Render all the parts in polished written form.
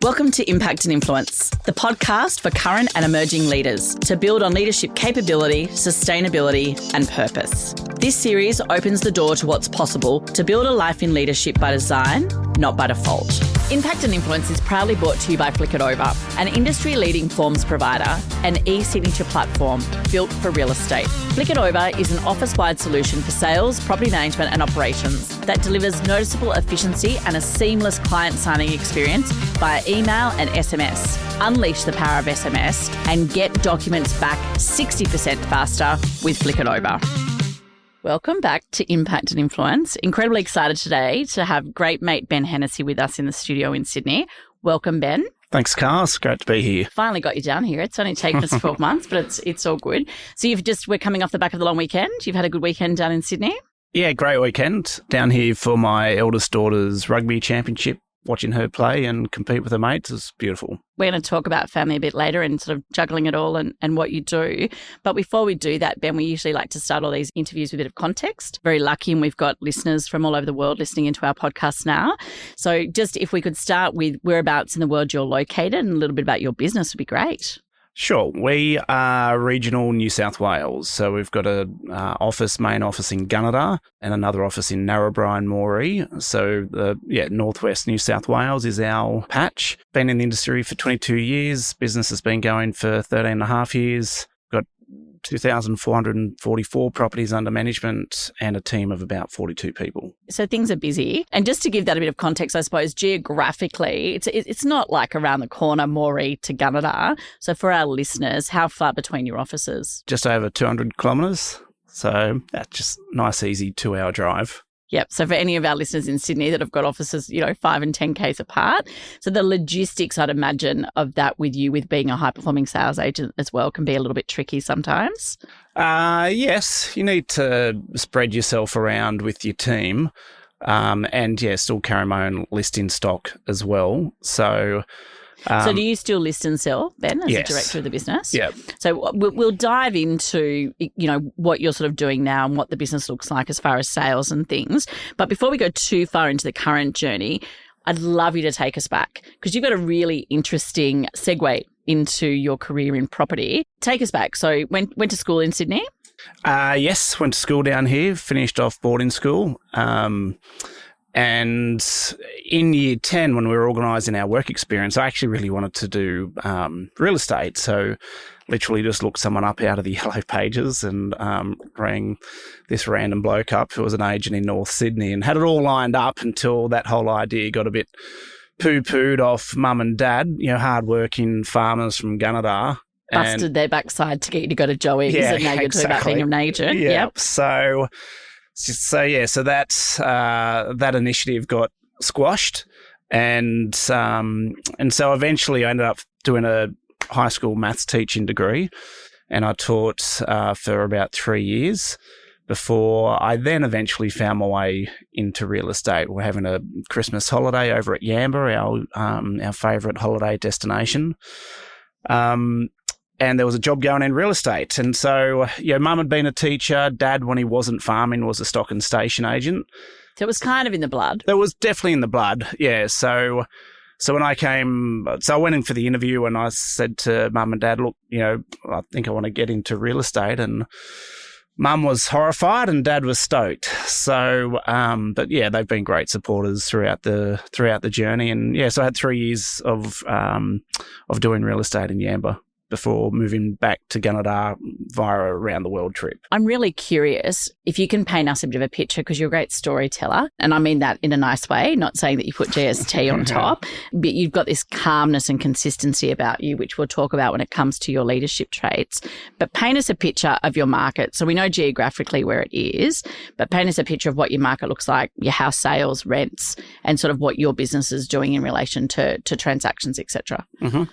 Welcome to Impact and Influence, the podcast for current and emerging leaders to build on leadership capability, sustainability, and purpose. This series opens the door to what's possible to build a life in leadership by design, not by default. Impact and Influence is proudly brought to you by Flick It Over, an industry-leading forms provider and e-signature platform built for real estate. Flick It Over is an office-wide solution for sales, property management and operations that delivers noticeable efficiency and a seamless client signing experience via email and SMS. Unleash the power of SMS and get documents back 60% faster with Flick It Over. Welcome back to Impact and Influence. Incredibly excited today to have great mate Ben Hennessy with us in the studio in Sydney. Welcome, Ben. Thanks, Carl. It's great to be here. Finally got you down here. It's only taken us 12 months, but it's all good. So we're coming off the back of the long weekend. You've had a good weekend down in Sydney? Yeah, great weekend. Down here for my eldest daughter's rugby championship, watching her play and compete with her mates is beautiful. We're going to talk about family a bit later and sort of juggling it all and what you do. But before we do that, Ben, we usually like to start all these interviews with a bit of context. Very lucky, and we've got listeners from all over the world listening into our podcast now. So just if we could start with whereabouts in the world you're located and a little bit about your business would be great. Sure. We are regional New South Wales. So we've got a main office in Gunnedah and another office in Narrabri and Moree. So northwest New South Wales is our patch. Been in the industry for 22 years. Business has been going for 13 and a half years. Got 2,444 properties under management and a team of about 42 people. So things are busy. And just to give that a bit of context, I suppose, geographically, it's not like around the corner, Moree to Gunnedah. So for our listeners, how far between your offices? Just over 200 kilometres. So that's just nice, easy 2-hour drive. Yep. So for any of our listeners in Sydney that have got offices, 5 and 10 k's apart. So the logistics, I'd imagine, of that with being a high-performing sales agent as well can be a little bit tricky sometimes. Yes. You need to spread yourself around with your team still carry my own listing stock as well. So do you still list and sell, Ben, as yes. the director of the business? Yeah. So we'll dive into, what you're sort of doing now and what the business looks like as far as sales and things. But before we go too far into the current journey, I'd love you to take us back because you've got a really interesting segue into your career in property. Take us back. So went to school in Sydney? Yes, went to school down here, finished off boarding school. And in year 10, when we were organising our work experience, I actually really wanted to do real estate. So literally just looked someone up out of the yellow pages and rang this random bloke up who was an agent in North Sydney and had it all lined up until that whole idea got a bit poo-pooed off mum and dad, hard-working farmers from Gunnedah. Busted their backside to get you to go to Joey's and now you're talking about being an agent. Yeah. Yep. So that initiative got squashed, and so eventually I ended up doing a high school maths teaching degree, and I taught for about 3 years before I then eventually found my way into real estate. We're having a Christmas holiday over at Yamba, our favourite holiday destination. And there was a job going in real estate. And so, mum had been a teacher. Dad, when he wasn't farming, was a stock and station agent. So it was kind of in the blood. It was definitely in the blood, yeah. So when I went in for the interview and I said to mum and dad, look, I think I want to get into real estate. And mum was horrified and dad was stoked. So, but yeah, they've been great supporters throughout the journey. And yeah, so I had 3 years of doing real estate in Yamba before moving back to Gunnedah via a round-the-world trip. I'm really curious if you can paint us a bit of a picture because you're a great storyteller, and I mean that in a nice way, not saying that you put GST on top, but you've got this calmness and consistency about you, which we'll talk about when it comes to your leadership traits. But paint us a picture of your market. So we know geographically where it is, but paint us a picture of what your market looks like, your house sales, rents, and sort of what your business is doing in relation to transactions, etc. Mm-hmm.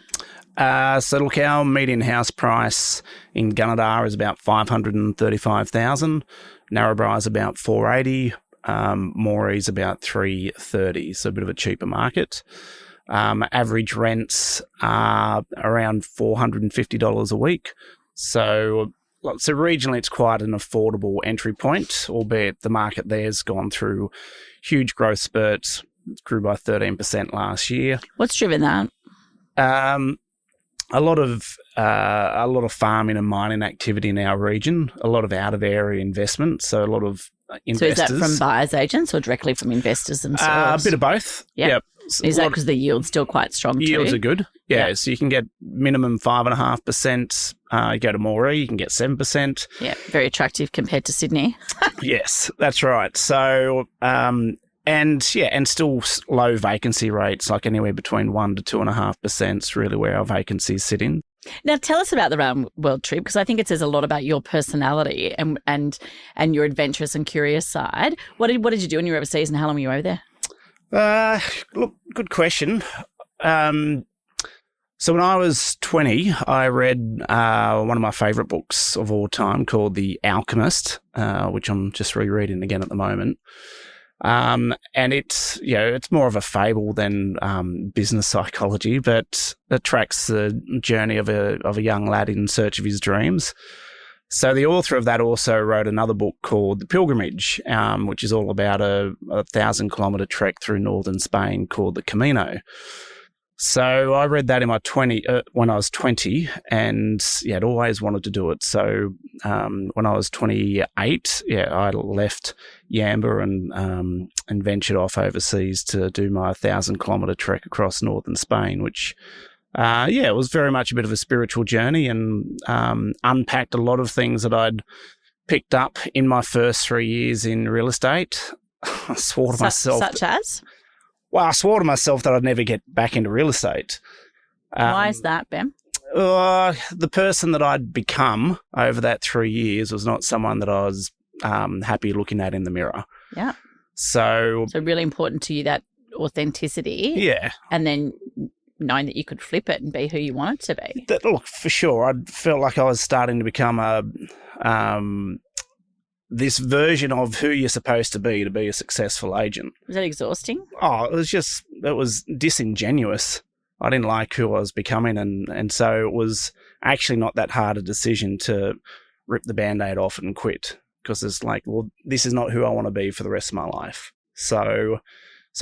So look, our median house price in Gunnedah is about $535,000. Narrabri is about $480,000. Moree is about $330,000, so a bit of a cheaper market. Average rents are around $450 a week. So regionally, it's quite an affordable entry point, albeit the market there's gone through huge growth spurts. It grew by 13% last year. What's driven that? A lot of farming and mining activity in our region, a lot of out of area investment, so a lot of investors. So is that from buyers agents or directly from investors themselves? A bit of both. Yep. Is that because the yield's still quite strong too? Yields are good. Yeah. So you can get minimum 5.5%. You go to Moree, you can get 7%. Yeah, very attractive compared to Sydney. Yes, that's right. So and still low vacancy rates, like anywhere between 1 to 2.5% is really where our vacancies sit in. Now, tell us about the round world trip, because I think it says a lot about your personality and your adventurous and curious side. What did you do when you were overseas, and how long were you over there? Look, good question. So when I was 20, I read one of my favourite books of all time called The Alchemist, which I'm just rereading again at the moment. And it's more of a fable than business psychology, but it tracks the journey of a young lad in search of his dreams. So the author of that also wrote another book called The Pilgrimage, which is all about a 1,000-kilometre trek through northern Spain called the Camino. So I read that in when I was 20, and I'd always wanted to do it. So when I was 28, I left Yamba and ventured off overseas to do my 1,000-kilometre trek across northern Spain, which it was very much a bit of a spiritual journey, and unpacked a lot of things that I'd picked up in my first 3 years in real estate. I swore to myself. Such as? Well, I swore to myself that I'd never get back into real estate. Why is that, Ben? The person that I'd become over that 3 years was not someone that I was happy looking at in the mirror. Yeah. So really important to you, that authenticity. Yeah. And then knowing that you could flip it and be who you want it to be. Look, for sure, I felt like I was starting to become this version of who you're supposed to be a successful agent. Was that exhausting? Oh, it was disingenuous. I didn't like who I was becoming, and so it was actually not that hard a decision to rip the Band-Aid off and quit, because it's like, well, this is not who I want to be for the rest of my life. So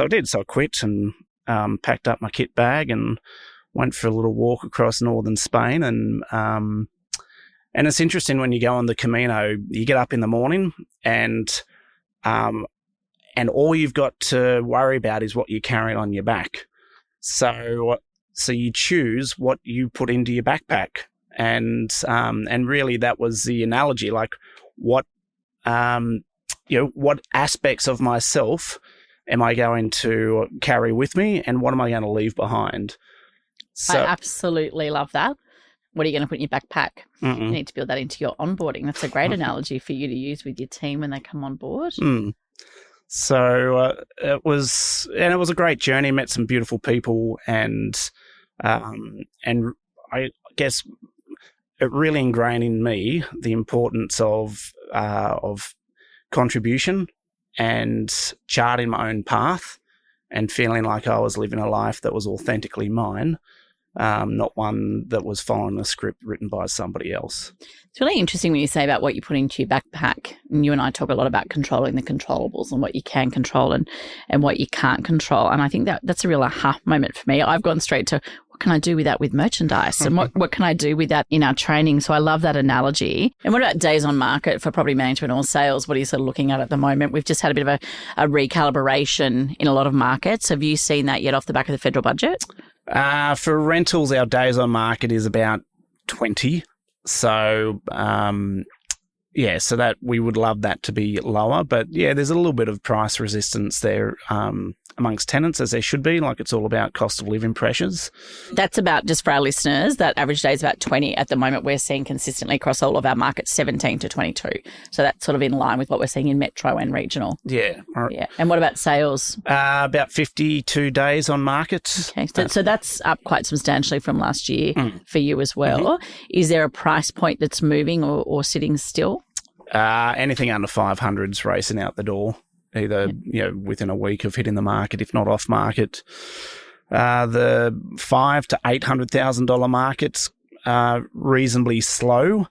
I did. So I quit and packed up my kit bag and went for a little walk across northern Spain. And it's interesting when you go on the Camino, you get up in the morning and all you've got to worry about is what you're carrying on your back. So you choose what you put into your backpack, and really that was the analogy. Like what aspects of myself am I going to carry with me, and what am I going to leave behind? So, I absolutely love that. What are you going to put in your backpack? Mm-mm. You need to build that into your onboarding. That's a great analogy for you to use with your team when they come on board. So it was a great journey. Met some beautiful people, and I guess it really ingrained in me the importance of contribution and charting my own path, and feeling like I was living a life that was authentically mine. Not one that was following a script written by somebody else. It's really interesting when you say about what you put into your backpack. And you and I talk a lot about controlling the controllables and what you can control and what you can't control. And I think that's a real aha moment for me. I've gone straight to, what can I do with that with merchandise? And what can I do with that in our training? So I love that analogy. And what about days on market for property management or sales? What are you sort of looking at the moment? We've just had a bit of a recalibration in a lot of markets. Have you seen that yet off the back of the federal budget? For rentals, our days on market is about 20. So, so that we would love that to be lower. But there's a little bit of price resistance there amongst tenants, as there should be. Like, it's all about cost of living pressures. That's about, just for our listeners, that average day is about 20. At the moment, we're seeing consistently across all of our markets 17 to 22. So that's sort of in line with what we're seeing in metro and regional. Yeah. Yeah. And what about sales? About 52 days on market. Okay. So that's up quite substantially from last year for you as well. Mm-hmm. Is there a price point that's moving or sitting still? Anything under 500's racing out the door, either within a week of hitting the market, if not off market. The $500,000 to $800,000 markets are reasonably slow,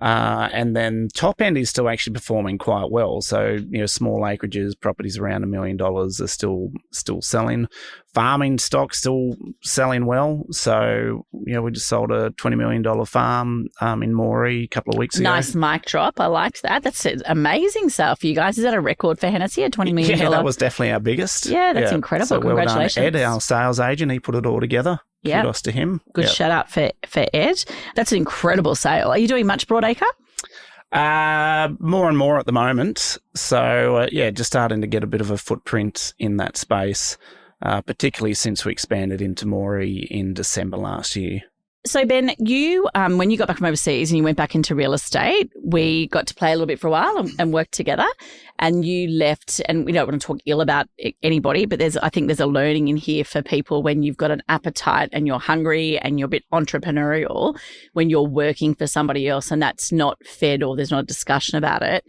And then top end is still actually performing quite well. So, small acreages, properties around $1 million are still selling. Farming stock still selling well. So, we just sold a $20 million farm in Moree a couple of weeks ago. Nice mic drop. I liked that. That's an amazing sale for you guys. Is that a record for Hennessy, a $20 million? Yeah, that was definitely our biggest. Yeah, that's incredible. So Congratulations. Well done, Ed, our sales agent. He put it all together. Yep. Kudos to him. Good shout out for Ed. That's an incredible sale. Are you doing much broadacre? More and more at the moment. So, just starting to get a bit of a footprint in that space, particularly since we expanded into Moree in December last year. So, Ben, you, when you got back from overseas and you went back into real estate, we got to play a little bit for a while and work together, and you left, and we don't want to talk ill about anybody, but I think there's a learning in here for people when you've got an appetite and you're hungry and you're a bit entrepreneurial, when you're working for somebody else and that's not fed or there's not a discussion about it,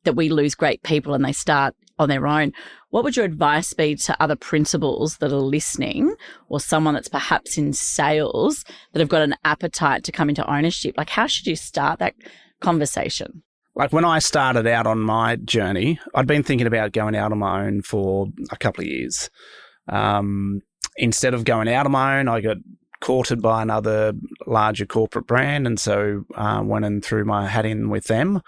that we lose great people and they start on their own. What would your advice be to other principals that are listening, or someone that's perhaps in sales that have got an appetite to come into ownership? Like, how should you start that conversation? Like, when I started out on my journey, I'd been thinking about going out on my own for a couple of years. Instead of going out on my own, I got courted by another larger corporate brand, and so went and threw my hat in with them.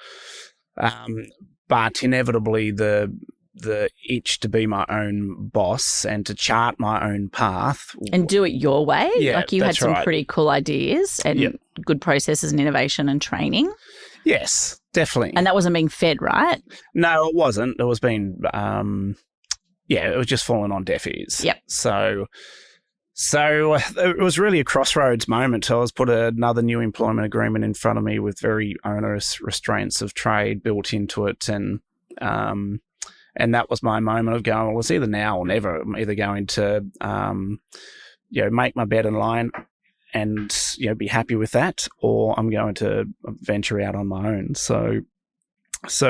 But inevitably, the itch to be my own boss and to chart my own path. And do it your way. Yeah, like you had some right. pretty cool ideas and good processes and innovation and training. Yes, definitely. And that wasn't being fed, right? No, it wasn't. It was being, it was just falling on deaf ears. Yep. So it was really a crossroads moment. I was put another new employment agreement in front of me with very onerous restraints of trade built into it, and that was my moment of going, well, it's either now or never. I'm either going to, make my bed and lie and, be happy with that, or I'm going to venture out on my own. So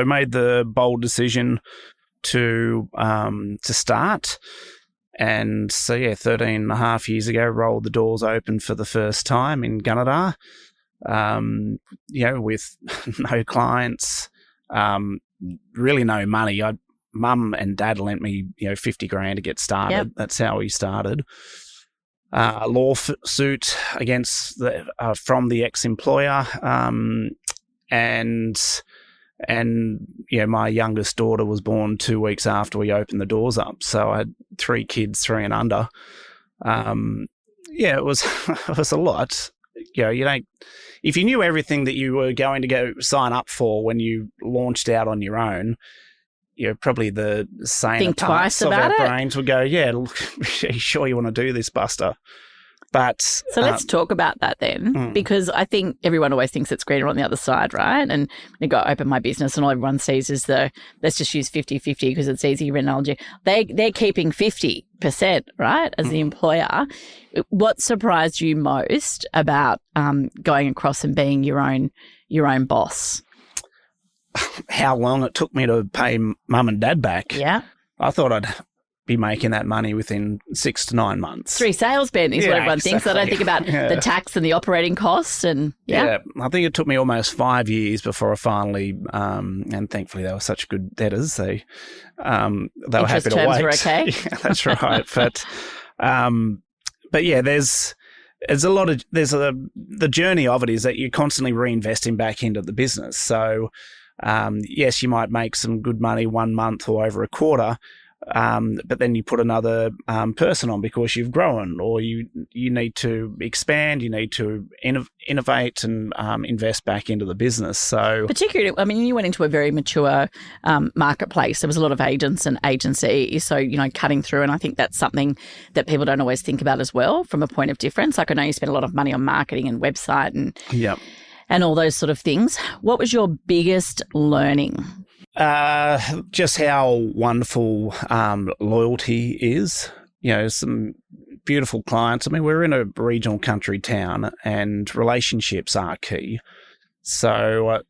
made the bold decision to start. And so, 13 and a half years ago, rolled the doors open for the first time in Gunnedah, with no clients, really no money. Mum and Dad lent me, $50,000 to get started. Yep. That's how we started. Lawsuit against from the ex-employer, and my youngest daughter was born 2 weeks after we opened the doors up. So I had 3 kids, 3 and under. It was it was a lot. If you knew everything that you were going to go sign up for when you launched out on your own, probably the sane parts of our brains would go, yeah, look, are you sure you want to do this, Buster? But so let's talk about that then, because I think everyone always thinks it's greener on the other side, right? And they go open my business and all everyone sees is let's just use 50-50 because it's easy analogy. They're keeping 50%, right, as the employer. What surprised you most about going across and being your own boss? How long it took me to pay Mum and Dad back. Yeah. I thought I'd be making that money within 6 to 9 months. 3 sales, Ben, is what everyone thinks. I don't think about the tax and the operating costs. And I think it took me almost 5 years before I finally, and thankfully they were such good debtors, they were happy to wait. Interest terms were okay. Yeah, that's right. But there's a lot of the journey of it is that you're constantly reinvesting back into the business. So yes, you might make some good money 1 month or over a quarter, but then you put another person on because you've grown, or you need to expand, you need to innovate and invest back into the business. So particularly, I mean, you went into a very mature marketplace. There was a lot of agents and agency, so cutting through, and I think that's something that people don't always think about as well from a point of difference. Like I know you spend a lot of money on marketing and website and all those sort of things. What was your biggest learning? Just how wonderful loyalty is. Some beautiful clients. I mean, we're in a regional country town and relationships are key. So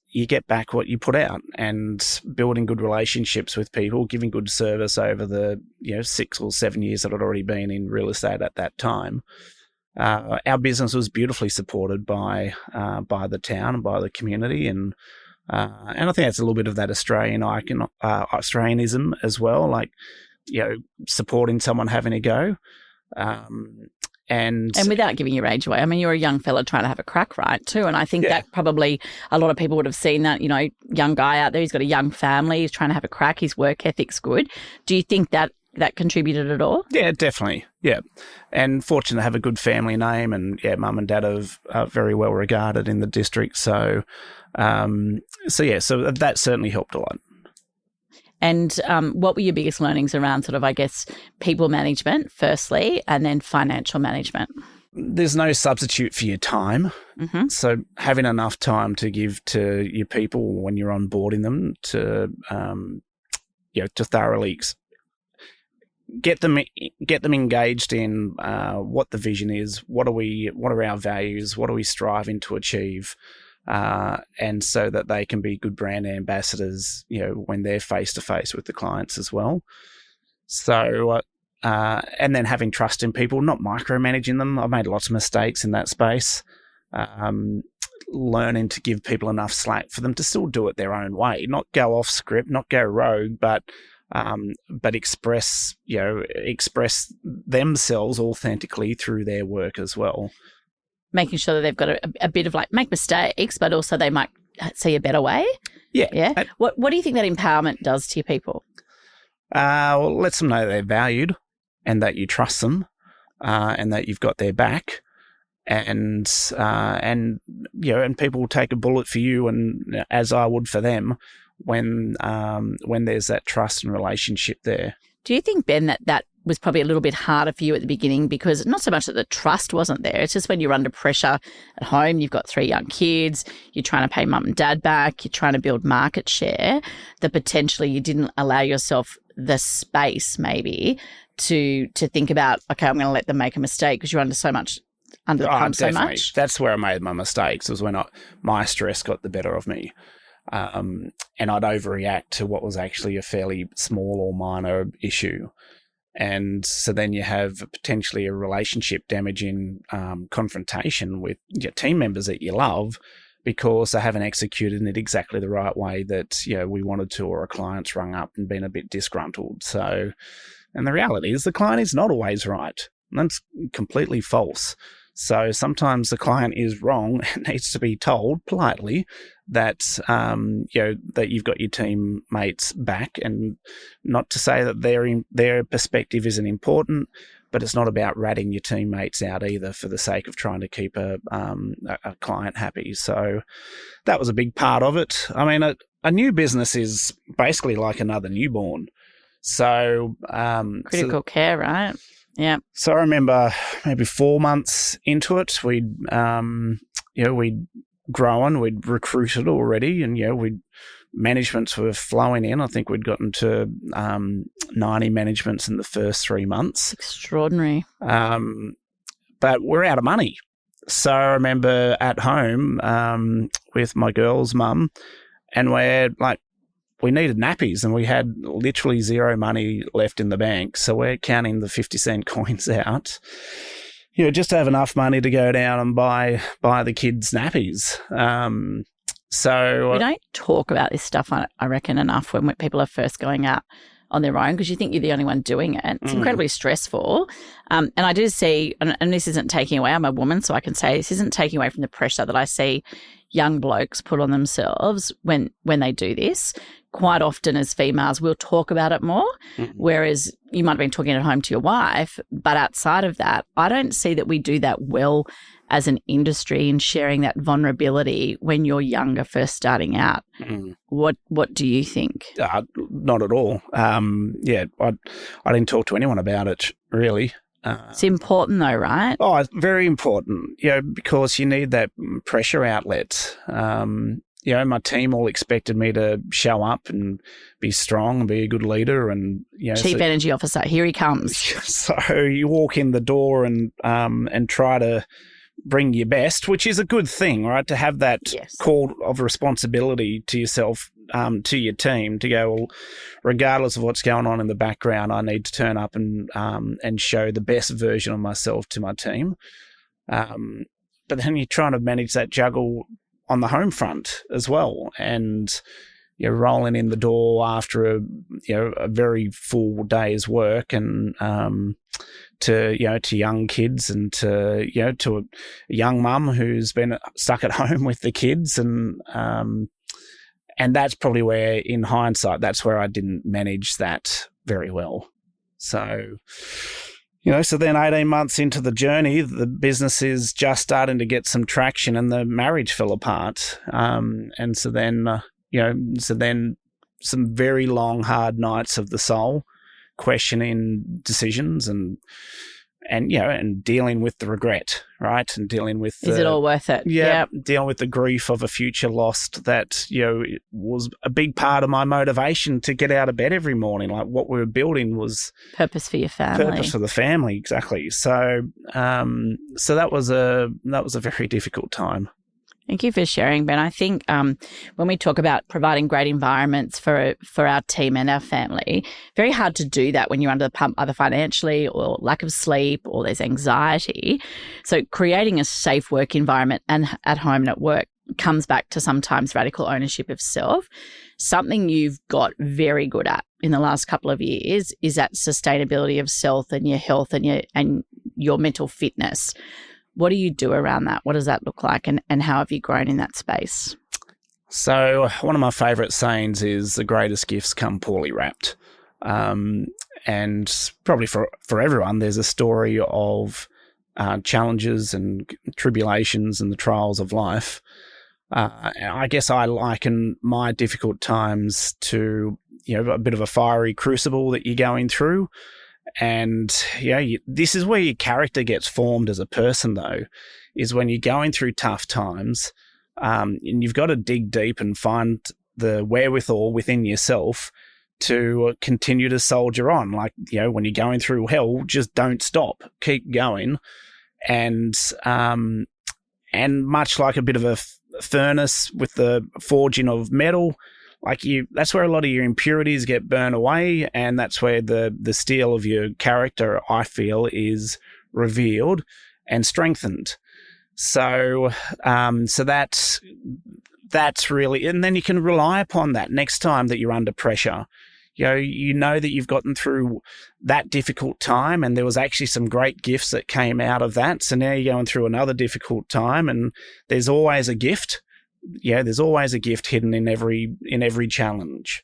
you get back what you put out, and building good relationships with people, giving good service over the 6 or 7 years that I'd already been in real estate at that time. our business was beautifully supported by the town and by the community, and I think that's a little bit of that Australianism as well, like, supporting someone having a go. And without giving your age away, I mean, you're a young fella trying to have a crack, right, too? And I think that probably a lot of people would have seen that, young guy out there, he's got a young family, he's trying to have a crack, his work ethic's good. Do you think that contributed at all? Yeah, definitely. Yeah. And fortunate to have a good family name, and mum and dad are very well regarded in the district. So that certainly helped a lot. And what were your biggest learnings around sort of, I guess, people management firstly, and then financial management? There's no substitute for your time. Mm-hmm. So having enough time to give to your people when you're onboarding them to thoroughly get them engaged in what the vision is, what are our values, what are we striving to achieve, and so that they can be good brand ambassadors, when they're face to face with the clients as well. So, and then having trust in people, not micromanaging them. I've made lots of mistakes in that space. Learning to give people enough slack for them to still do it their own way, not go off script, not go rogue, but express themselves authentically through their work as well. Making sure that they've got a bit of make mistakes, but also they might see a better way. Yeah. Yeah. What do you think that empowerment does to your people? Well, lets them know they're valued and that you trust them, and that you've got their back, and people take a bullet for you, and as I would for them, when there's that trust and relationship there. Do you think, Ben, that was probably a little bit harder for you at the beginning, because not so much that the trust wasn't there, it's just when you're under pressure at home, you've got 3 young kids, you're trying to pay mum and dad back, you're trying to build market share, that potentially you didn't allow yourself the space maybe to think about, okay, I'm going to let them make a mistake because you're under the pump so much? That's where I made my mistakes, was when my stress got the better of me. And I'd overreact to what was actually a fairly small or minor issue. And so then you have potentially a relationship damaging confrontation with your team members that you love, because they haven't executed it exactly the right way that we wanted to, or a client's rung up and been a bit disgruntled. So, and the reality is the client is not always right. That's completely false. So sometimes the client is wrong and needs to be told politely that that you've got your teammates back, and not to say that their perspective isn't important, but it's not about ratting your teammates out either for the sake of trying to keep a client happy. So that was a big part of it. I mean, a new business is basically like another newborn. So critical care, right? Yeah. So I remember maybe 4 months into it, we'd grown, we'd recruited already, and managements were flowing in. I think we'd gotten to 90 managements in the first 3 months. Extraordinary. But we're out of money. So I remember at home with my girl's mum, and we needed nappies, and we had literally zero money left in the bank. So we're counting the 50-cent coins out, just to have enough money to go down and buy the kids nappies. So we don't talk about this stuff, I reckon, enough when people are first going out on their own, because you think you're the only one doing it. It's incredibly stressful. And I do see, and this isn't taking away, I'm a woman, so I can say this isn't taking away from the pressure that I see young blokes put on themselves when they do this. Quite often as females, we'll talk about it more, whereas you might have been talking at home to your wife, but outside of that, I don't see that we do that well as an industry in sharing that vulnerability when you're younger, first starting out. What do you think? Not at all. I didn't talk to anyone about it, really. It's important though, right? Oh, it's very important, because you need that pressure outlet. My team all expected me to show up and be strong and be a good leader, and Chief Energy Officer, here he comes. So you walk in the door and try to bring your best, which is a good thing, right? To have that call of responsibility to yourself, to your team, to go, well, regardless of what's going on in the background, I need to turn up and show the best version of myself to my team. But then you're trying to manage that juggle on the home front as well, and you're rolling in the door after a very full day's work, and to young kids, and to a young mum who's been stuck at home with the kids, and that's probably where, in hindsight, that's where I didn't manage that very well. So, so then 18 months into the journey, the business is just starting to get some traction, and the marriage fell apart. And so then some very long, hard nights of the soul, questioning decisions and dealing with the regret, right? And dealing with is it all worth it? Yeah, dealing with the grief of a future lost that, was a big part of my motivation to get out of bed every morning. Like, what we were building was purpose for your family. Purpose for the family, exactly. So that was a very difficult time. Thank you for sharing, Ben. I think when we talk about providing great environments for our team and our family, very hard to do that when you're under the pump, either financially or lack of sleep, or there's anxiety. So creating a safe work environment and at home and at work comes back to sometimes radical ownership of self. Something you've got very good at in the last couple of years is that sustainability of self and your health and your mental fitness. What do you do around that? What does that look like, and how have you grown in that space? So one of my favourite sayings is the greatest gifts come poorly wrapped. And probably for everyone, there's a story of challenges and tribulations and the trials of life. I guess I liken my difficult times to, a bit of a fiery crucible that you're going through. And, this is where your character gets formed as a person, though, is when you're going through tough times, and you've got to dig deep and find the wherewithal within yourself to continue to soldier on. Like, when you're going through hell, just don't stop, keep going. And much like a bit of a furnace with the forging of metal, that's where a lot of your impurities get burned away, and that's where the steel of your character, I feel, is revealed and strengthened. So that's really, and then you can rely upon that next time that you're under pressure. You know that you've gotten through that difficult time, and there was actually some great gifts that came out of that. So now you're going through another difficult time, and there's always a gift. There's always a gift hidden in every challenge.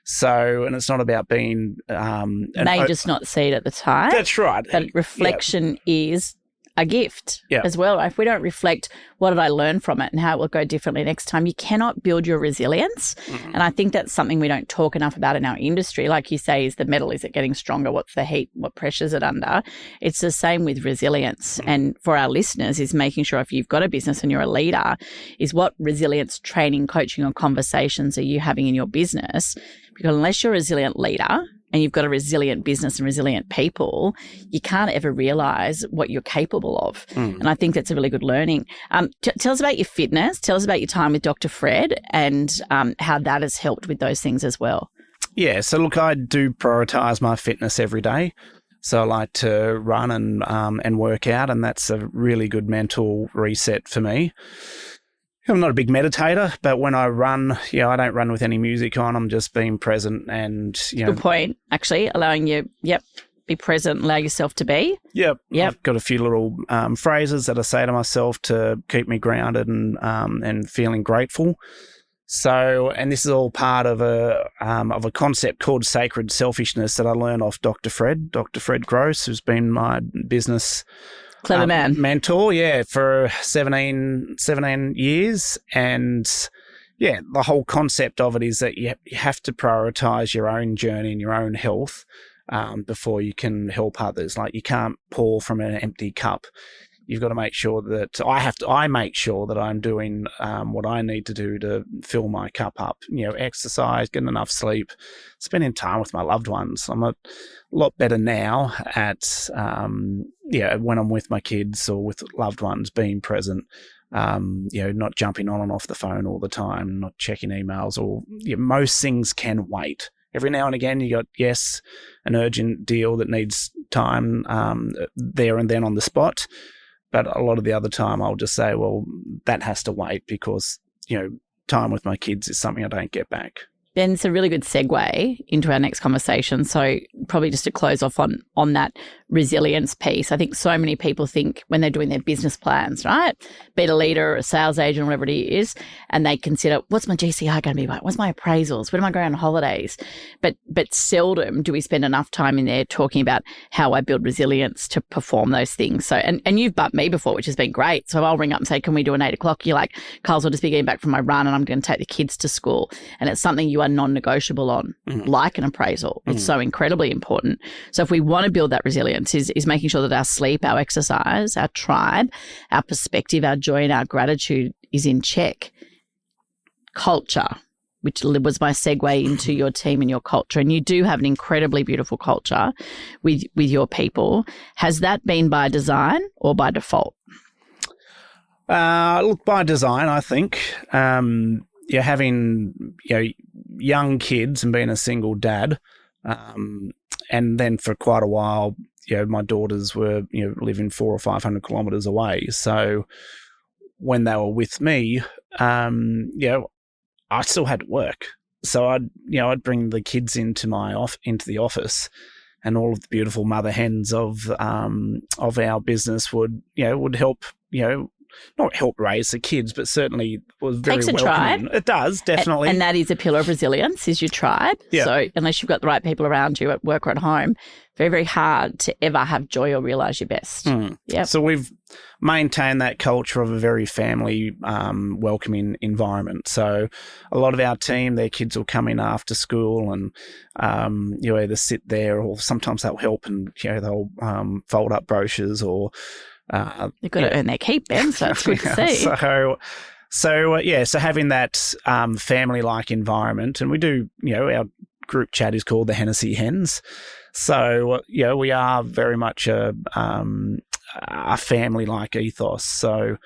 So, and it's not about being may just not see it at the time. That's right. But reflection is a gift as well. If we don't reflect, what did I learn from it and how it will go differently next time, you cannot build your resilience. Mm-hmm. And I think that's something we don't talk enough about in our industry. Like you say, is the metal, is it getting stronger? What's the heat? What pressure is it under? It's the same with resilience. Mm-hmm. And for our listeners, is making sure if you've got a business and you're a leader, is what resilience training, coaching, or conversations are you having in your business? Because unless you're a resilient leader and you've got a resilient business and resilient people, you can't ever realise what you're capable of. Mm. And I think that's a really good learning. Tell us about your fitness. Tell us about your time with Dr. Fred and how that has helped with those things as well. Yeah, so look, I do prioritise my fitness every day. So I like to run and work out, and that's a really good mental reset for me. I'm not a big meditator, but when I run, I don't run with any music on. I'm just being present and, Good point, actually, allowing you, be present, allow yourself to be. Yep. I've got a few little phrases that I say to myself to keep me grounded and feeling grateful. So, and this is all part of a concept called sacred selfishness that I learned off Dr. Fred Gross, who's been my business clever man mentor, for 17 years. And the whole concept of it is that you have to prioritize your own journey and your own health before you can help others. Like, you can't pour from an empty cup. You've got to make sure that I make sure that I'm doing what I need to do to fill my cup up. Exercise, getting enough sleep, spending time with my loved ones. I'm a lot better now at when I'm with my kids or with loved ones, being present. Not jumping on and off the phone all the time, not checking emails, or most things can wait. Every now and again, you got, an urgent deal that needs time there and then on the spot. But a lot of the other time I'll just say, well, that has to wait because, time with my kids is something I don't get back. Ben, it's a really good segue into our next conversation. So probably just to close off on that resilience piece, I think so many people think when they're doing their business plans, right, be it a leader or a sales agent, whatever it is, and they consider, what's my GCI going to be like? What's my appraisals? When am I going on holidays? But seldom do we spend enough time in there talking about how I build resilience to perform those things. So, and you've bumped me before, which has been great. So I'll ring up and say, can we do an 8 o'clock? You're like, Carl's, I'll just be getting back from my run and I'm going to take the kids to school. And it's something you are non-negotiable on, like an appraisal. It's so incredibly important. So if we want to build that resilience is making sure that our sleep, our exercise, our tribe, our perspective, our joy and our gratitude is in check. Culture, which was my segue into your team and your culture. And you do have an incredibly beautiful culture with your people. Has that been by design or by default? Look, by design, I think. Having young kids and being a single dad, and then for quite a while, my daughters were living 400 or 500 kilometres away. So when they were with me, I still had to work. So I'd bring the kids into the office, and all of the beautiful mother hens of our business would help not help raise the kids, but certainly was very welcoming. Tribe. It does, definitely. And that is a pillar of resilience, is your tribe. Yeah. So unless you've got the right people around you at work or at home, very, very hard to ever have joy or realise your best. Yep. So we've maintained that culture of a very family, welcoming environment. So a lot of our team, their kids will come in after school and you either sit there or sometimes they'll help and they'll fold up brochures or they've got to earn their keep, Ben, so it's good to see. So having that family-like environment, and we do, our group chat is called the Hennessy Hens. So, we are very much a family-like ethos. So,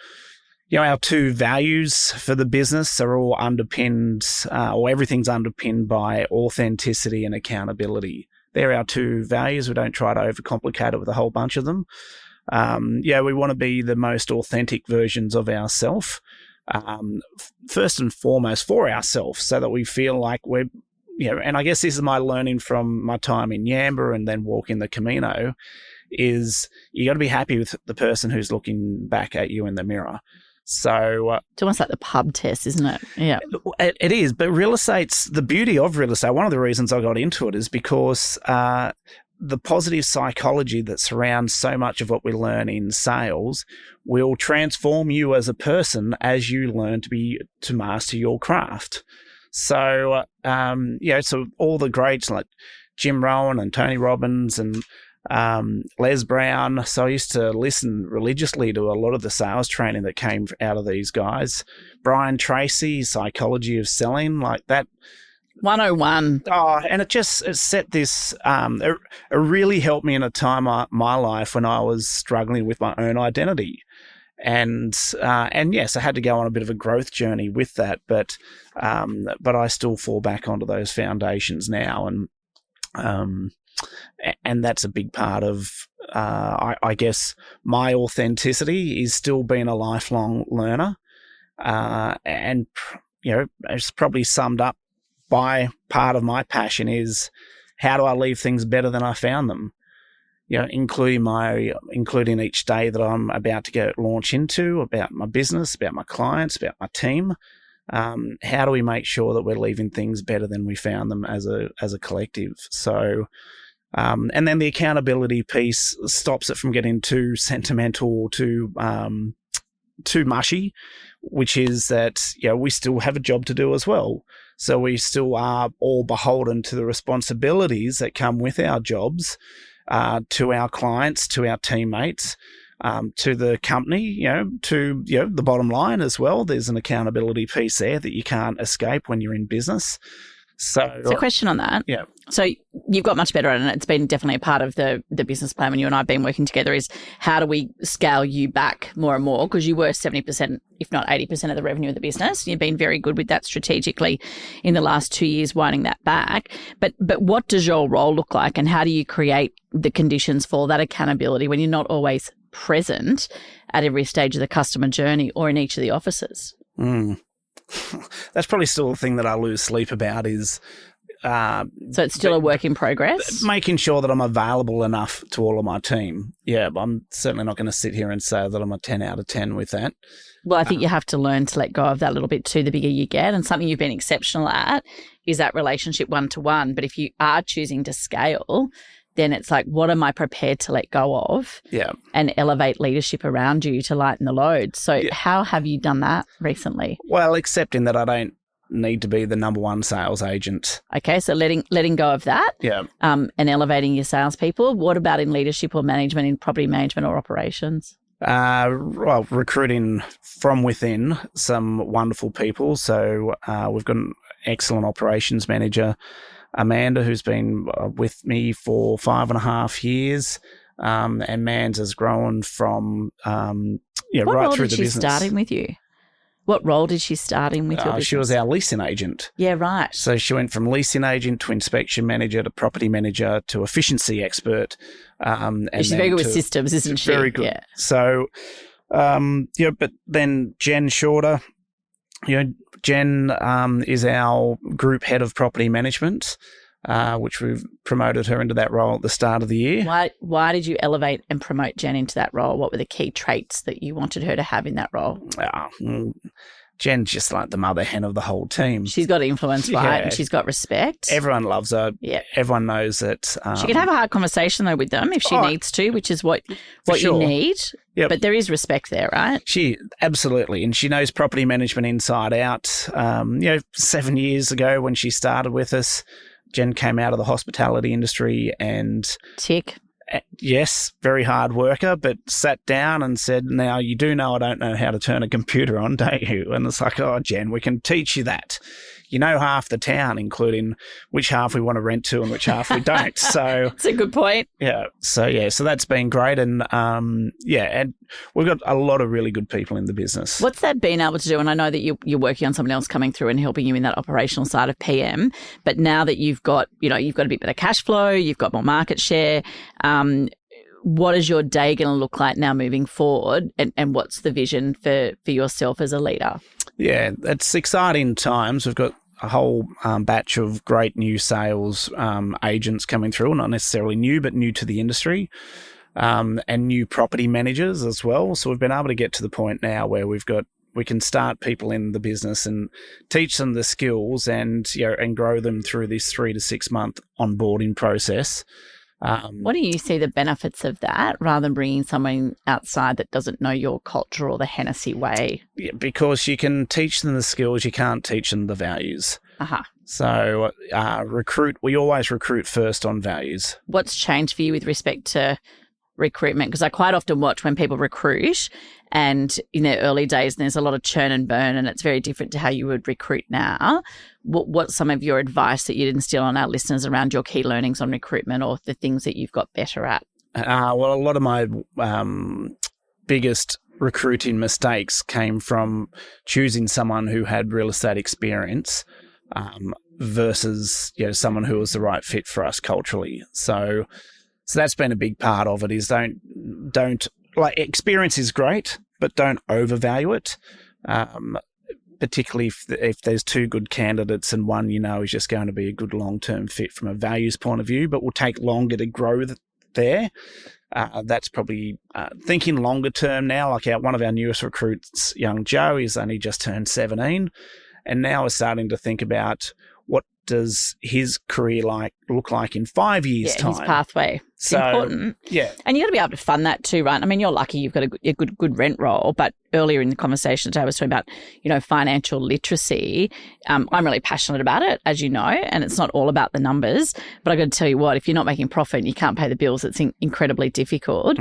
our 2 values for the business are all underpinned, or everything's underpinned by authenticity and accountability. They're our 2 values. We don't try to overcomplicate it with a whole bunch of them. We want to be the most authentic versions of ourselves, first and foremost for ourselves, so that we feel like we're, and I guess this is my learning from my time in Yamba and then walking the Camino, is you got to be happy with the person who's looking back at you in the mirror. So it's almost like the pub test, isn't it? Yeah, it is. But the beauty of real estate. One of the reasons I got into it is because the positive psychology that surrounds so much of what we learn in sales will transform you as a person as you learn to master your craft. So, so all the greats like Jim Rohn and Tony Robbins and Les Brown. So I used to listen religiously to a lot of the sales training that came out of these guys. Brian Tracy, Psychology of Selling, like that. 101. Oh, and it set this, it really helped me in a time of my life when I was struggling with my own identity. And yes, I had to go on a bit of a growth journey with that, but I still fall back onto those foundations now. And that's a big part of, I guess my authenticity is still being a lifelong learner. And, it's probably summed up by part of my passion is how do I leave things better than I found them? Including each day that I'm about to launch into, about my business, about my clients, about my team. How do we make sure that we're leaving things better than we found them as a collective? So, and then the accountability piece stops it from getting too sentimental, too mushy, which is that we still have a job to do as well. So we still are all beholden to the responsibilities that come with our jobs, to our clients, to our teammates, to the company, to the bottom line as well. There's an accountability piece there that you can't escape when you're in business. So a question on that. Yeah. So you've got much better at it, and it's been definitely a part of the business plan when you and I have been working together, is how do we scale you back more and more? Because you were 70%, if not 80% of the revenue of the business. You've been very good with that strategically in the last 2 years, winding that back. But what does your role look like, and how do you create the conditions for that accountability when you're not always present at every stage of the customer journey or in each of the offices? That's probably still the thing that I lose sleep about is... so it's still a work in progress? Making sure that I'm available enough to all of my team. Yeah, I'm certainly not going to sit here and say that I'm a 10 out of 10 with that. Well, I think you have to learn to let go of that a little bit too, the bigger you get. And something you've been exceptional at is that relationship one-to-one. But if you are choosing to scale, then it's like, what am I prepared to let go of? Yeah. And elevate leadership around you to lighten the load. So how have you done that recently? Well, accepting that I don't need to be the number one sales agent. Okay, so letting go of that. Yeah. And elevating your salespeople. What about in leadership or management, in property management or operations? Well, recruiting from within some wonderful people. So we've got an excellent operations manager, Amanda, who's been with me for 5.5 years. And Mans has grown from right through the business. What role did she start in with you? What role did she start in with your business? She was our leasing agent. Yeah, right. So she went from leasing agent to inspection manager to property manager to efficiency expert. And she's very good with systems, isn't she? Very good. Yeah. So, but then Jen Shorter, Jen is our group head of property management, which we've promoted her into that role at the start of the year. Why did you elevate and promote Jen into that role? What were the key traits that you wanted her to have in that role? Jen's just like the mother hen of the whole team. She's got influence, right? Yeah. And she's got respect. Everyone loves her. Yeah. Everyone knows that. She can have a hard conversation, though, with them if she needs to, which is what you need. Yep. But there is respect there, right? Absolutely. And she knows property management inside out. 7 years ago when she started with us, Jen came out of the hospitality industry and... Tick. Yes, very hard worker, but sat down and said, now, you do know I don't know how to turn a computer on, don't you? And it's like, oh, Jen, we can teach you that. You know half the town, including which half we want to rent to and which half we don't. So that's a good point. Yeah. So that's been great. And and we've got a lot of really good people in the business. What's that been able to do? And I know that you're working on someone else coming through and helping you in that operational side of PM. But now that you've got a bit better cash flow, you've got more market share, what is your day going to look like now moving forward? And what's the vision for yourself as a leader? Yeah, it's exciting times. We've got a whole batch of great new sales agents coming through, not necessarily new, but new to the industry, and new property managers as well. So we've been able to get to the point now where we can start people in the business and teach them the skills and grow them through this 3 to 6 month onboarding process. What do you see the benefits of that rather than bringing someone outside that doesn't know your culture or the Hennessy way? Yeah, because you can teach them the skills, you can't teach them the values. Uh-huh. So we always recruit first on values. What's changed for you with respect to recruitment? Because I quite often watch when people recruit and in their early days there's a lot of churn and burn and it's very different to how you would recruit now. What's some of your advice that you'd instill on our listeners around your key learnings on recruitment or the things that you've got better at? Well, a lot of my biggest recruiting mistakes came from choosing someone who had real estate experience versus someone who was the right fit for us culturally. So that's been a big part of it is don't experience is great, but don't overvalue it. Particularly if there's two good candidates and one is just going to be a good long-term fit from a values point of view, but will take longer to grow there. That's probably thinking longer term now. Like one of our newest recruits, young Joe, is only just turned 17, and now we're starting to think about what does his career look like in 5 years' time? His pathway. It's important. Yeah. And you got to be able to fund that too, right? I mean, you're lucky you've got a good rent roll, but earlier in the conversation today I was talking about, financial literacy. I'm really passionate about it, as you know, and it's not all about the numbers, but I got to tell you what, if you're not making profit and you can't pay the bills, it's incredibly difficult.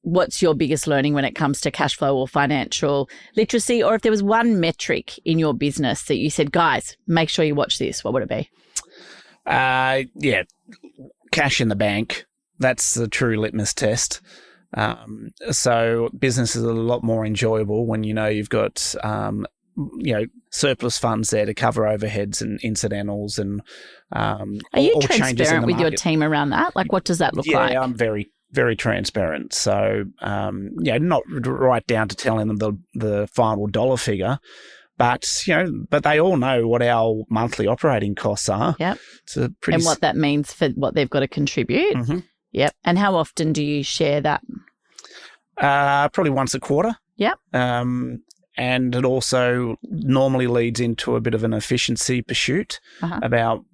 What's your biggest learning when it comes to cash flow or financial literacy? Or if there was one metric in your business that you said, guys, make sure you watch this, what would it be? Cash in the bank. That's the true litmus test. So business is a lot more enjoyable when you've got surplus funds there to cover overheads and incidentals and are you transparent with your team around that? Like, what does that look like? Yeah, I'm very, very transparent. So, not right down to telling them the final dollar figure, but they all know what our monthly operating costs are. Yep. And what that means for what they've got to contribute. Mm-hmm. Yep. And how often do you share that? Probably once a quarter. Yep. And it also normally leads into a bit of an efficiency pursuit about,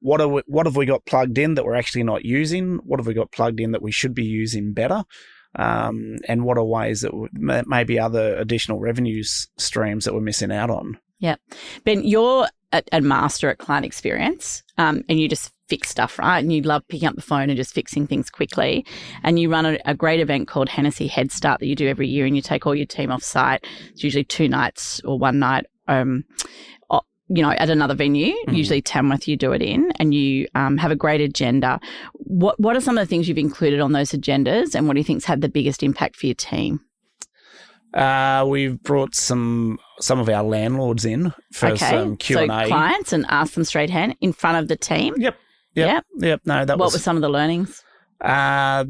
what have we got plugged in that we're actually not using? What have we got plugged in that we should be using better? And what are ways that maybe other additional revenue streams that we're missing out on? Yeah. Ben, you're a master at client experience, and you just fix stuff, right? And you love picking up the phone and just fixing things quickly. And you run a great event called Hennessy Head Start that you do every year, and you take all your team off site. It's usually 2 nights or 1 night, at another venue, usually Tamworth you do it in, and you have a great agenda. What are some of the things you've included on those agendas, and what do you think's had the biggest impact for your team? We've brought some of our landlords in for some Q&A. So clients, and ask them straight hand in front of the team? Yep. No, what were some of the learnings? A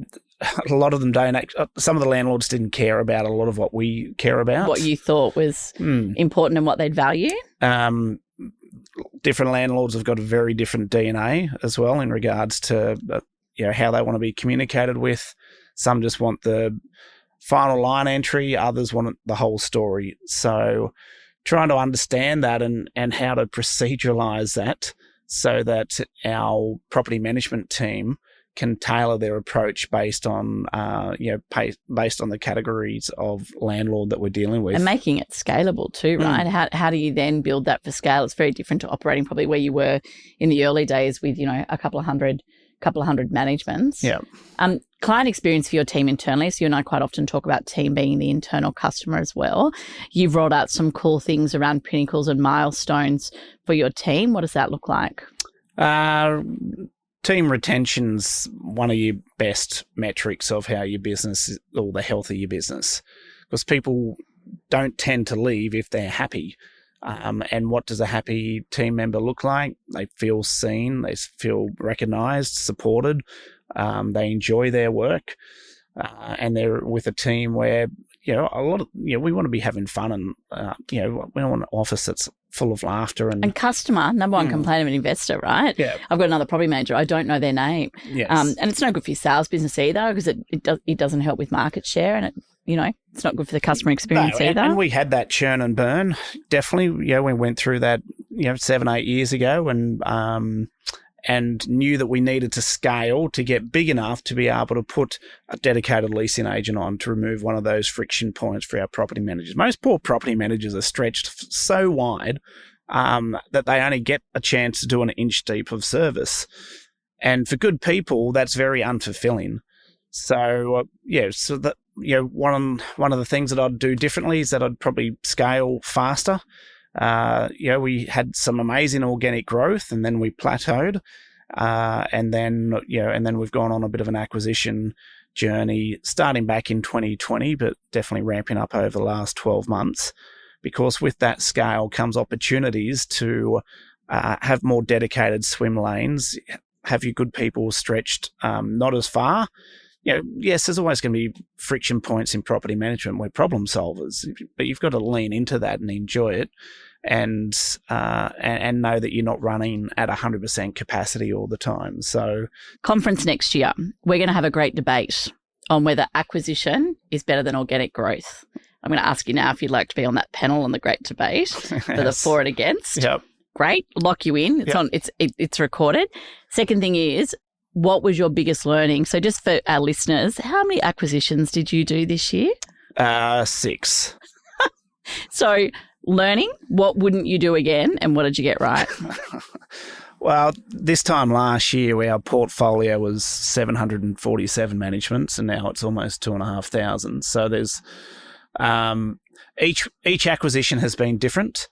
lot of them don't. Some of the landlords didn't care about a lot of what we care about. What you thought was important and what they'd value? Different landlords have got a very different DNA as well in regards to how they want to be communicated with. Some just want the final line entry, others want the whole story. So trying to understand that and how to proceduralize that so that our property management team can tailor their approach based on based on the categories of landlord that we're dealing with. And making it scalable too, right? How do you then build that for scale? It's very different to operating probably where you were in the early days with, a couple of hundred managements. Yeah. Client experience for your team internally. So you and I quite often talk about team being the internal customer as well. You've rolled out some cool things around pinnacles and milestones for your team. What does that look like? Team retention's one of your best metrics of how your business or the health of your business, because people don't tend to leave if they're happy. And what does a happy team member look like? They feel seen, they feel recognised, supported, they enjoy their work, and they're with a team where we want to be having fun, and we don't want an office that's full of laughter and customer. Number one complaint of an investor, right? Yeah. I've got another property manager. I don't know their name. Yes. And it's no good for your sales business either, because it doesn't help with market share, and it's not good for the customer experience either. And we had that churn and burn. Definitely, we went through that 7-8 years ago, and knew that we needed to scale to get big enough to be able to put a dedicated leasing agent on to remove one of those friction points for our property managers. Most poor property managers are stretched so wide that they only get a chance to do an inch deep of service. And for good people, that's very unfulfilling. So, one of the things that I'd do differently is that I'd probably scale faster. We had some amazing organic growth, and then we plateaued, and then we've gone on a bit of an acquisition journey starting back in 2020, but definitely ramping up over the last 12 months, because with that scale comes opportunities to have more dedicated swim lanes, have your good people stretched not as far. Yes, there's always going to be friction points in property management. We're problem solvers, but you've got to lean into that and enjoy it, and know that you're not running at 100% capacity all the time. So, conference next year, we're going to have a great debate on whether acquisition is better than organic growth. I'm going to ask you now if you'd like to be on that panel on the great debate for the for and against. Yep. Great, lock you in. It's it's recorded. Second thing is, what was your biggest learning? So just for our listeners, how many acquisitions did you do this year? 6. So learning, what wouldn't you do again, and what did you get right? Well, this time last year, our portfolio was 747 managements, and now it's almost 2,500. So there's each acquisition has been different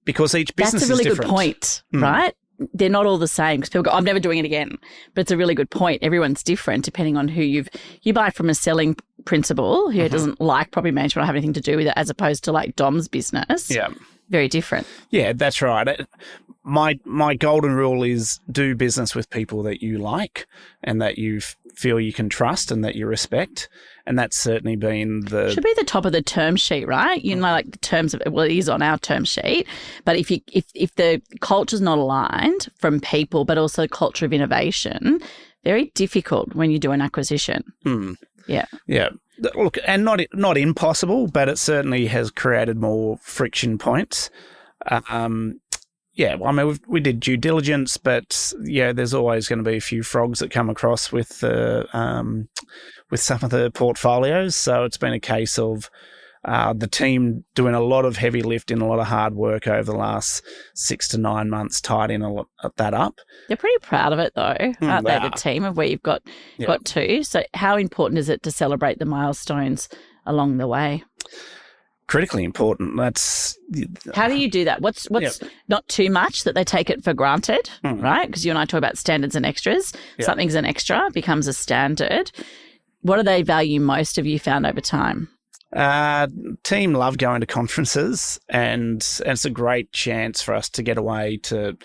because each business is different. That's a really good point, right? They're not all the same, because people go, I'm never doing it again. But it's a really good point. Everyone's different depending on who you buy from a selling principal who doesn't like property management or have anything to do with it, as opposed to like Dom's business. Yeah. very different. Yeah, that's right. My golden rule is do business with people that you like and that you feel you can trust and that you respect. And that's certainly been should be the top of the term sheet, right? You know, like the terms of, well, it is on our term sheet. But if the culture's not aligned from people, but also culture of innovation, very difficult when you do an acquisition. Yeah. Yeah. Look, and not impossible, but it certainly has created more friction points. Yeah, well, I mean, we did due diligence, but yeah, there's always going to be a few frogs that come across with some of the portfolios. So it's been a case of the team doing a lot of heavy lifting, a lot of hard work over the last 6 to 9 months, tied in a lot of that up. They're pretty proud of it, though, aren't they? The team of where you've got to. So, how important is it to celebrate the milestones along the way? Critically important. How do you do that? What's not too much that they take it for granted, right? Because you and I talk about standards and extras. Something's an extra, becomes a standard. What do they value most, have you found over time? Team love going to conferences, and it's a great chance for us to get away to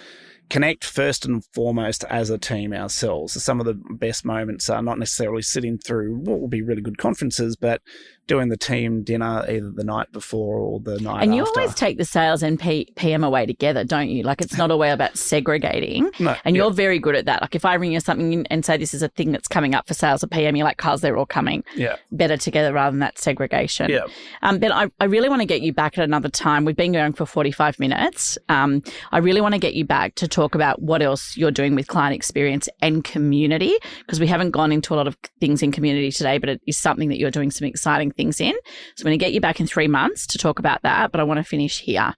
connect first and foremost as a team ourselves. Some of the best moments are not necessarily sitting through what will be really good conferences, but doing the team dinner either the night before or the night after. And you always take the sales and PM away together, don't you? Like, it's not a way about segregating. No, and you're very good at that. Like, if I ring you something and say this is a thing that's coming up for sales or PM, you're like, Carls, they're all coming. Yeah. Better together rather than that segregation. Yeah. Ben, I really want to get you back at another time. We've been going for 45 minutes. I really want to get you back to talk about what else you're doing with client experience and community, because we haven't gone into a lot of things in community today, but it is something that you're doing some exciting things in. So I'm going to get you back in 3 months to talk about that, but I want to finish here.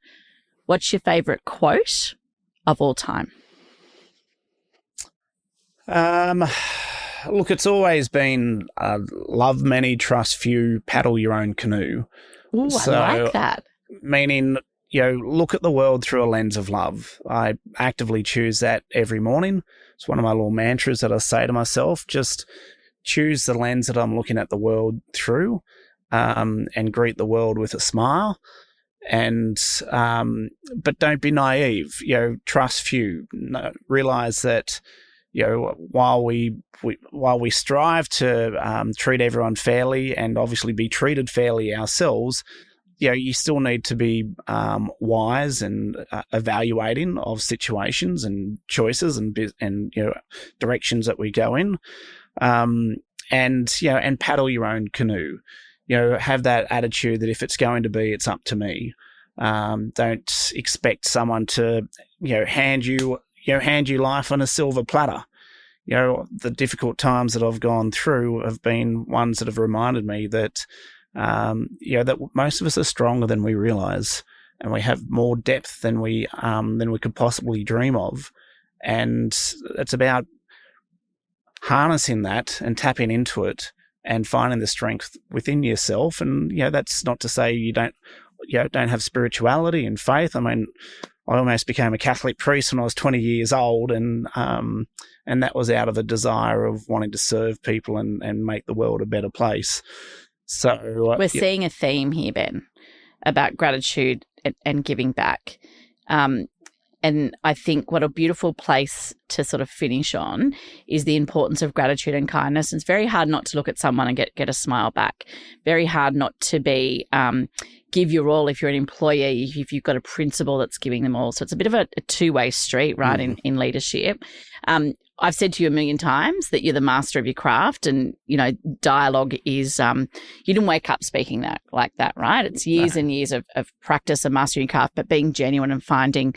What's your favourite quote of all time? Look, it's always been love many, trust few, paddle your own canoe. Ooh, so, I like that. Meaning, look at the world through a lens of love. I actively choose that every morning. It's one of my little mantras that I say to myself. Just choose the lens that I'm looking at the world through, and greet the world with a smile. And but don't be naive. Trust few. Realize that while we strive to treat everyone fairly and obviously be treated fairly ourselves, you still need to be wise and evaluating of situations and choices and directions that we go in, and paddle your own canoe. Have that attitude that if it's going to be, it's up to me. Don't expect someone to hand you life on a silver platter. The difficult times that I've gone through have been ones that have reminded me that that most of us are stronger than we realize, and we have more depth than we could possibly dream of. And it's about harnessing that and tapping into it and finding the strength within yourself. And that's not to say you don't have spirituality and faith. I mean, I almost became a Catholic priest when I was 20 years old, and that was out of a desire of wanting to serve people and make the world a better place. So we're seeing a theme here, Ben, about gratitude and giving back. And I think what a beautiful place to sort of finish on is the importance of gratitude and kindness. It's very hard not to look at someone and get a smile back. Very hard not to be give your all if you're an employee, if you've got a principal that's giving them all. So it's a bit of a two-way street, right, in leadership. I've said to you a million times that you're the master of your craft, and, dialogue is, you didn't wake up speaking like that, right? It's years and years of practice and mastering your craft, but being genuine and finding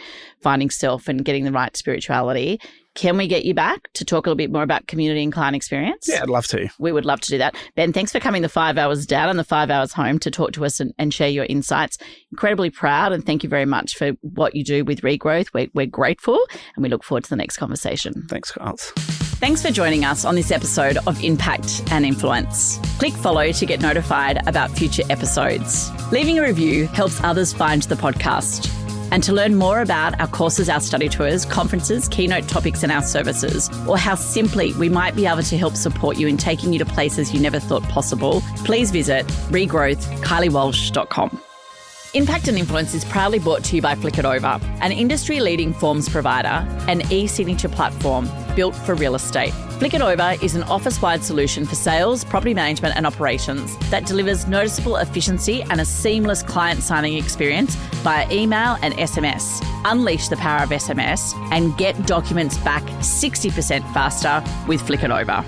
self and getting the right spirituality. Can we get you back to talk a little bit more about community and client experience? Yeah, I'd love to. We would love to do that. Ben, thanks for coming the 5 hours down and the 5 hours home to talk to us and share your insights. Incredibly proud, and thank you very much for what you do with Regrowth. We're grateful, and we look forward to the next conversation. Thanks, Carls. Thanks for joining us on this episode of Impact and Influence. Click follow to get notified about future episodes. Leaving a review helps others find the podcast. And to learn more about our courses, our study tours, conferences, keynote topics and our services, or how simply we might be able to help support you in taking you to places you never thought possible, please visit regrowthkyliewalsh.com. Impact and Influence is proudly brought to you by Flick It Over, an industry-leading forms provider and e-signature platform built for real estate. Flick It Over is an office-wide solution for sales, property management and operations that delivers noticeable efficiency and a seamless client signing experience via email and SMS. Unleash the power of SMS and get documents back 60% faster with Flick It Over.